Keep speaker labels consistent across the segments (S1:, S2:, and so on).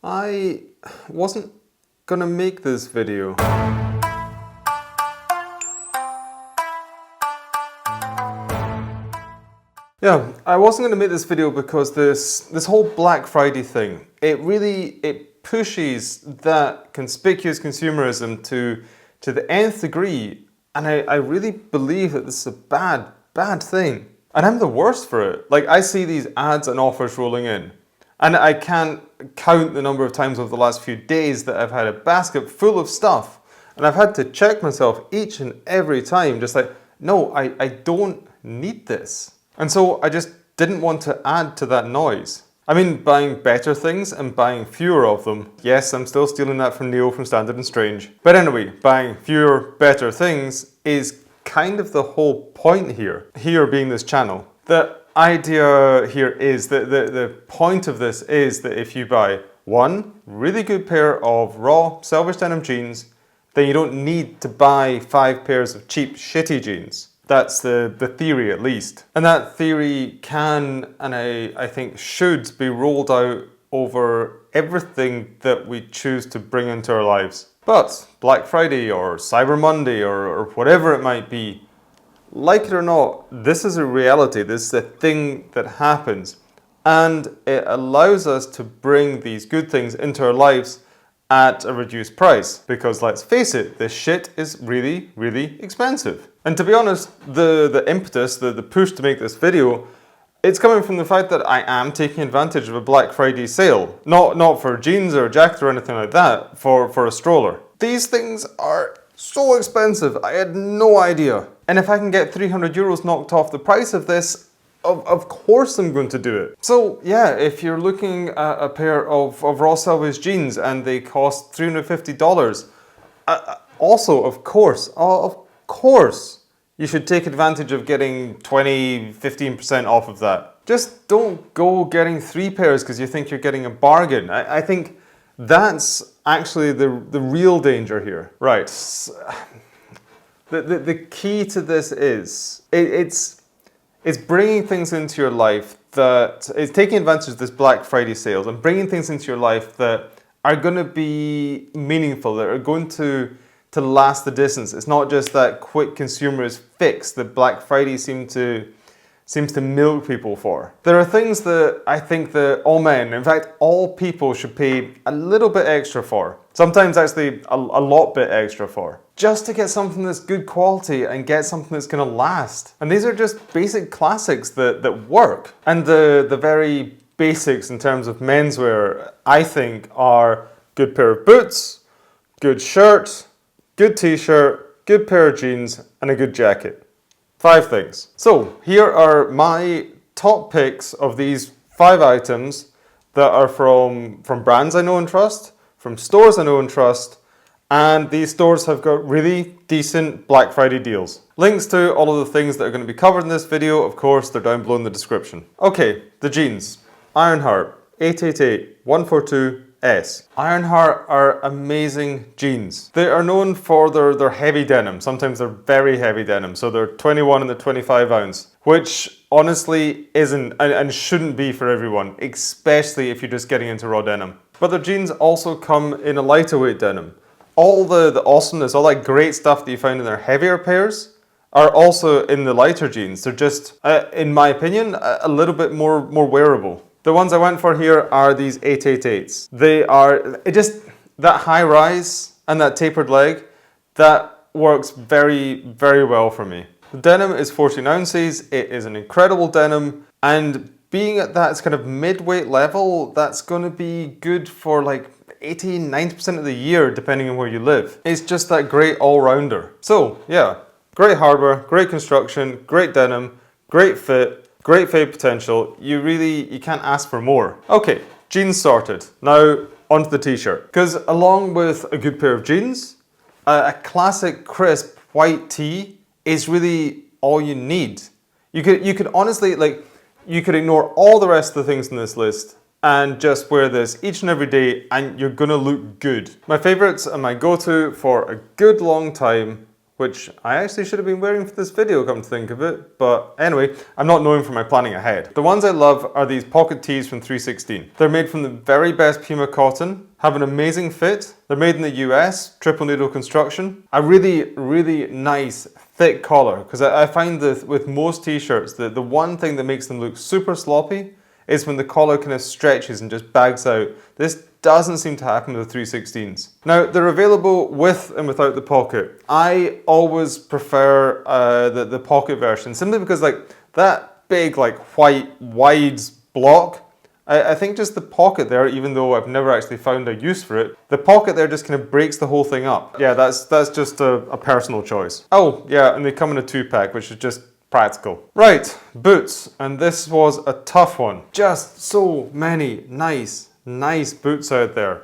S1: I wasn't gonna make this video. Yeah, I wasn't gonna make this video because this whole Black Friday thing, it pushes that conspicuous consumerism to the nth degree, and I really believe that this is a bad thing. And I'm the worst for it. Like, I see these ads and offers rolling in, and I can't count the number of times over the last few days that I've had a basket full of stuff, and I've had to check myself each and every time, just like, no, I don't need this. And so I just didn't want to add to that noise. I mean, buying better things and buying fewer of them. Yes, I'm still stealing that from Neo from Standard and Strange. But anyway, buying fewer, better things is kind of the whole point here. Here being this channel. The idea here is that the point of this is that if you buy one really good pair of raw salvage denim jeans, then you don't need to buy 5 pairs of cheap, shitty jeans. That's the theory, at least. And that theory can, and I think should, be rolled out over everything that we choose to bring into our lives. But Black Friday or Cyber Monday or whatever it might be, like it or not, this is a reality. This is a thing that happens. And it allows us to bring these good things into our lives at a reduced price. Because let's face it, this shit is really, really expensive. And to be honest, the impetus, the push to make this video, it's coming from the fact that I am taking advantage of a Black Friday sale. Not for jeans or a jacket or anything like that, for a stroller. These things are so expensive, I had no idea. And if I can get 300 euros knocked off the price of this, of course I'm going to do it. So yeah, if you're looking at a pair of raw salvage jeans and they cost $350, also of course, you should take advantage of getting 15% off of that. Just don't go getting 3 pairs because you think you're getting a bargain. I think that's actually the real danger here. Right, the key to this is, it's bringing things into your life that is taking advantage of this Black Friday sales and bringing things into your life that are going to be meaningful, that are going to last the distance. It's not just that quick consumerist fix that Black Friday seems to milk people for. There are things that I think that all men, in fact all people, should pay a little bit extra for. Sometimes actually a lot bit extra for. Just to get something that's good quality and get something that's gonna last. And these are just basic classics that work. And the very basics in terms of menswear, I think, are good pair of boots, good shirt, good t-shirt, good pair of jeans, and a good jacket. 5 things. So here are my top picks of these 5 items that are from brands I know and trust, from stores I know and trust, and these stores have got really decent Black Friday deals. Links to all of the things that are going to be covered in this video, of course, they're down below in the description. Okay, the jeans. Ironheart 888 142 S. Ironheart are amazing jeans. They are known for their heavy denim. Sometimes they're very heavy denim. So they're 21 and the 25 ounce, which honestly isn't and shouldn't be for everyone, especially if you're just getting into raw denim. But their jeans also come in a lighter weight denim. All the awesomeness, all that great stuff that you find in their heavier pairs are also in the lighter jeans. They're just, in my opinion, a little bit more wearable. The ones I went for here are these 888s. They are, that high rise and that tapered leg, that works very, very well for me. The denim is 14 ounces, it is an incredible denim, and being at that kind of mid-weight level, that's gonna be good for like 80–90% of the year, depending on where you live. It's just that great all-rounder. So yeah, great hardware, great construction, great denim, great fit, great fade potential. You can't ask for more. Okay, jeans sorted. Now onto the t-shirt. Because along with a good pair of jeans, a classic crisp white tee is really all you need. You could honestly, like, you could ignore all the rest of the things in this list and just wear this each and every day and you're gonna look good. My favorites and my go-to for a good long time which I actually should have been wearing for this video, come to think of it. But anyway, I'm not known for my planning ahead. The ones I love are these pocket tees from 316. They're made from the very best PIMA cotton, have an amazing fit. They're made in the US, triple needle construction. A really, really nice thick collar, because I find that with most t-shirts, the one thing that makes them look super sloppy is when the collar kind of stretches and just bags out. This doesn't seem to happen with the 316s. Now, they're available with and without the pocket. I always prefer the pocket version, simply because like that big like white wide block, I think just the pocket there, even though I've never actually found a use for it, the pocket there just kind of breaks the whole thing up. Yeah, that's just a personal choice. Oh yeah, and they come in a 2-pack, which is just practical. Right, boots, and this was a tough one. Just so many nice boots out there.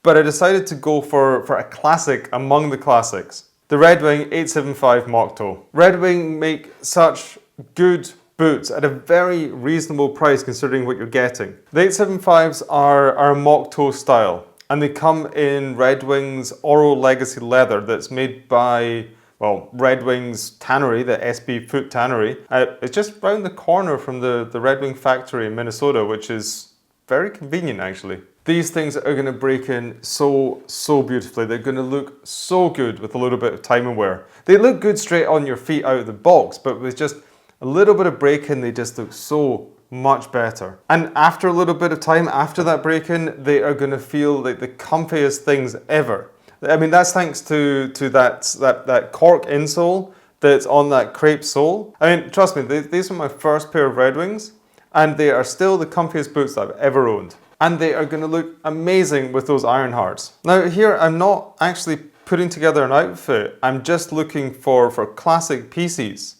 S1: But I decided to go for a classic among the classics. The Red Wing 875 mock toe. Red Wing make such good boots at a very reasonable price considering what you're getting. The 875s are a mock toe style, and they come in Red Wing's Oro Legacy leather that's made by, well, Red Wing's tannery, the SB Foot Tannery. It's just round the corner from the Red Wing factory in Minnesota, which is very convenient actually. These things are going to break in so beautifully. They're going to look so good with a little bit of time and wear. They look good straight on your feet out of the box, but with just a little bit of break-in, they just look so much better. And after a little bit of time, after that break-in, they are going to feel like the comfiest things ever. I mean, that's thanks to that cork insole that's on that crepe sole. I mean, trust me, these are my first pair of Red Wings, and they are still the comfiest boots that I've ever owned. And they are going to look amazing with those Ironhearts. Now here, I'm not actually putting together an outfit. I'm just looking for classic pieces.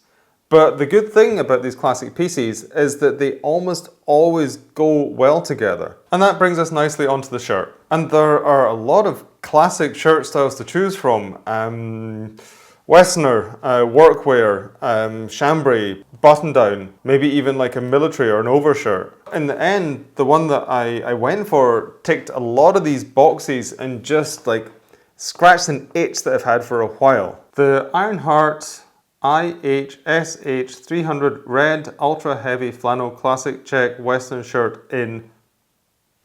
S1: But the good thing about these classic pieces is that they almost always go well together. And that brings us nicely onto the shirt. And there are a lot of classic shirt styles to choose from. Westerner, workwear, chambray, button down, maybe even like a military or an overshirt. In the end, the one that I went for ticked a lot of these boxes and just like scratched an itch that I've had for a while. The Ironheart IHSH 300 red ultra heavy flannel classic check western shirt in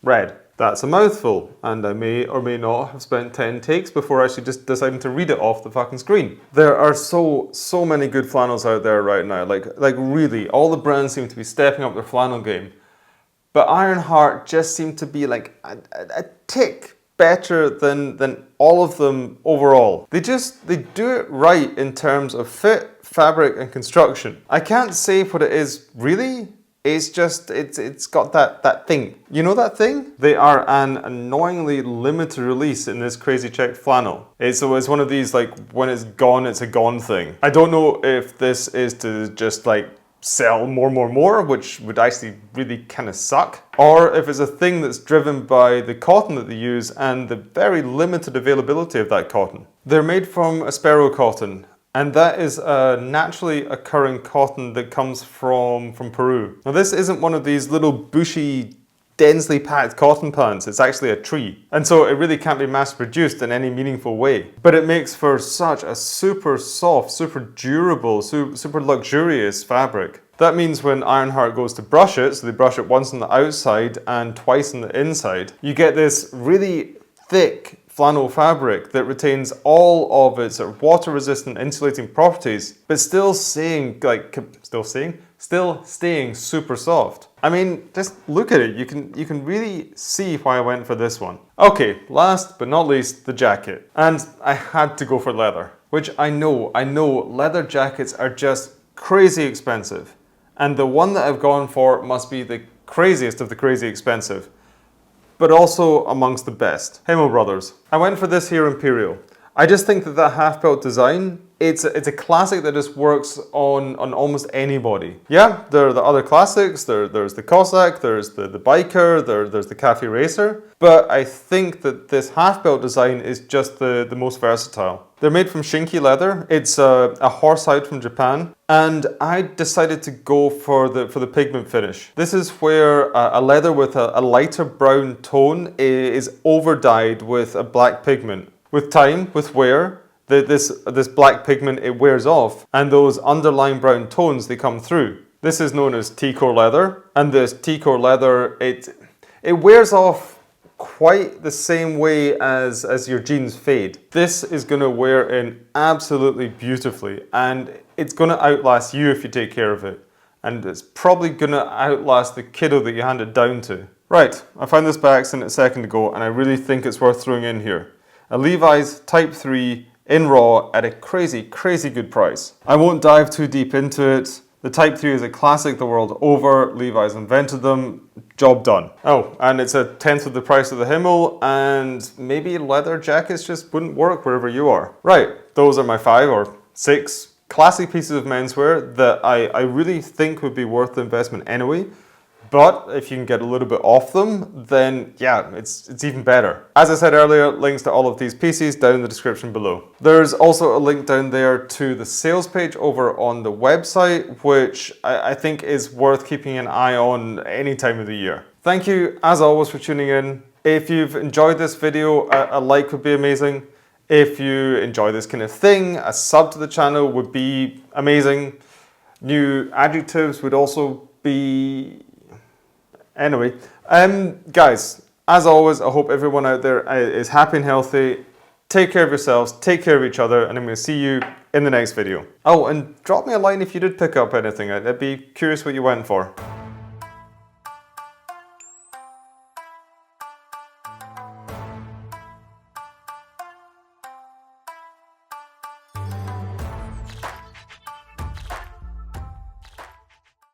S1: red. That's a mouthful, and I may or may not have spent 10 takes before actually just deciding to read it off the fucking screen. There are so many good flannels out there right now, like really, all the brands seem to be stepping up their flannel game. But Ironheart just seemed to be like a tick better than all of them overall. They do it right in terms of fit, fabric and construction. I can't say what it is really. It's just, it's got that thing. You know that thing? They are an annoyingly limited release in this crazy check flannel. It's one of these like, when it's gone, it's a gone thing. I don't know if this is to just like sell more, which would actually really kind of suck, or if it's a thing that's driven by the cotton that they use and the very limited availability of that cotton. They're made from Aspero cotton, and that is a naturally occurring cotton that comes from Peru. Now this isn't one of these little bushy, densely packed cotton plants, it's actually a tree. And so it really can't be mass produced in any meaningful way. But it makes for such a super soft, super durable, super luxurious fabric. That means when Ironheart goes to brush it, so they brush it once on the outside and twice on the inside, you get this really thick flannel fabric that retains all of its water resistant insulating properties, but still staying super soft. I mean, just look at it. You can really see why I went for this one. Okay, last but not least, the jacket. And I had to go for leather, which I know leather jackets are just crazy expensive. And the one that I've gone for must be the craziest of the crazy expensive, but also amongst the best. HIMLE Brothers. I went for this here Imperial. I just think that half belt design, it's a classic that just works on almost anybody. Yeah, there are the other classics, there's the Cossack, there's the biker, there's the cafe racer, but I think that this half belt design is just the most versatile. They're made from Shinki leather. It's a horsehide from Japan, and I decided to go for the pigment finish. This is where a leather with a lighter brown tone is over dyed with a black pigment. With time, with wear, this black pigment, it wears off, and those underlying brown tones, they come through. This is known as T-core leather, and this T-core leather, it wears off quite the same way as your jeans fade. This is going to wear in absolutely beautifully, and it's going to outlast you if you take care of it. And it's probably going to outlast the kiddo that you hand it down to. Right, I found this by accident a second ago, and I really think it's worth throwing in here. A Levi's Type 3 in raw at a crazy, crazy good price. I won't dive too deep into it. The Type 3 is a classic the world over. Levi's invented them. Job done. Oh, and it's a tenth of the price of the HIMLE, and maybe leather jackets just wouldn't work wherever you are. Right, those are my 5 or 6 classic pieces of menswear that I really think would be worth the investment anyway. But if you can get a little bit off them, then yeah, it's even better. As I said earlier, links to all of these pieces down in the description below. There's also a link down there to the sales page over on the website, which I think is worth keeping an eye on any time of the year. Thank you, as always, for tuning in. If you've enjoyed this video, a like would be amazing. If you enjoy this kind of thing, a sub to the channel would be amazing. New adjectives would also be... Anyway, guys, as always, I hope everyone out there is happy and healthy. Take care of yourselves, take care of each other, and I'm going to see you in the next video. Oh, and drop me a line if you did pick up anything. I'd be curious what you went for.